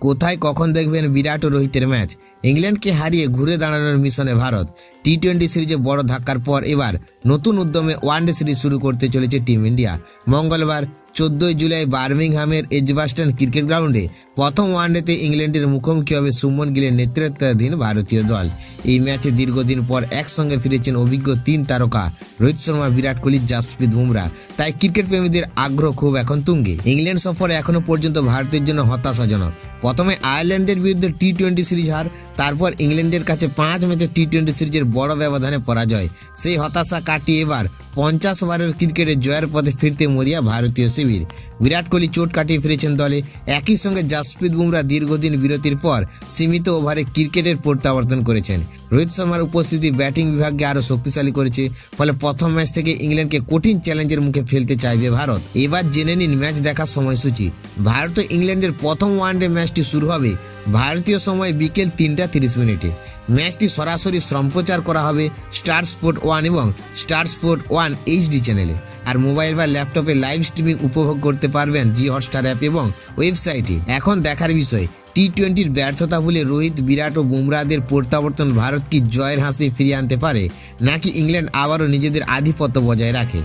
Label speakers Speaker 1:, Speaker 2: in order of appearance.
Speaker 1: কোথায় কখন দেখবেন বিরাট ও রোহিতের ম্যাচ। ইংল্যান্ডকে হারিয়ে ঘুরে দাঁড়ানোর মিশনে ভারত। টি-20 সিরিজে বড় ধাক্কার পর এবার নতুন উদ্যমে ওয়ানডে সিরিজ শুরু করতে চলেছে টিম ইন্ডিয়া। মঙ্গলবার 14 জুলাই বার্মিংহামের এজবাস্টন ক্রিকেট গ্রাউন্ডে প্রথম ওয়ানডেতে ইংল্যান্ডের মুখোমুখি হবে শুভমন গিলের নেতৃত্বাধীন ভারতীয় দল। এই ম্যাচে দীর্ঘদিন পর একসঙ্গে ফিরেছেন অভিজ্ঞ 3 তারকা রোহিত শর্মা, বিরাট কোহলি, জাসপ্রীত বুমরা। তাই ক্রিকেট প্রেমীদের আগ্রহ খুব এখন তুঙ্গে। ইংল্যান্ড সফর এখনো পর্যন্ত ভারতের জন্য হতাশাজনক। প্রথমে আয়ারল্যান্ডের বিরুদ্ধে টি-20 সিরিজ হার, তারপর ইংল্যান্ডের কাছে 5 ম্যাচে টি-20 সিরিজের বড় ব্যবধানে পরাজয়। সেই হতাশা কাটিয়ে এবার 50 ওভারের ক্রিকেটে জয়ের পথে ফিরতে মরিয়া ভারতীয় শিবির। বিরাট কোহলি চোট কাটিয়ে ফিরেছেন দলে। একই সঙ্গে জাসপ্রীত বুমরা দীর্ঘদিন বিরতির পর সীমিত ওভারে ক্রিকেটের প্রত্যাবর্তন করেছেন। রোহিত শর্মার উপস্থিতি ব্যাটিং বিভাগকে আরও শক্তিশালী করেছে। ফলে প্রথম ম্যাচ থেকে ইংল্যান্ডকে কঠিন চ্যালেঞ্জের মুখে ফেলতে চাইবে ভারত। এবার জেনে নিন ম্যাচ দেখার সময়সূচি। ভারত ও ইংল্যান্ডের প্রথম ওয়ানডে ম্যাচটি শুরু হবে ভারতীয় সময় বিকেল 3টা 30 মিনিটে। ম্যাচটি সরাসরি সম্প্রচার করা হবে স্টার স্পোর্ট 1 এবং স্টার স্পোর্ট 1 HD চ্যানেলে। আর মোবাইল বা ল্যাপটপে লাইভ স্ট্রিমিং উপভোগ করতে পারবেন জি হটস্টার অ্যাপ এবং ওয়েবসাইটে। এখন দেখার বিষয়, টি-20-র ব্যর্থতা ভুলে রোহিত, বিরাট ও বুমরাদের প্রত্যাবর্তন ভারত কি জয়ের হাসি ফিরিয়ে আনতে পারে, নাকি ইংল্যান্ড আবারও নিজেদের আধিপত্য বজায় রাখে।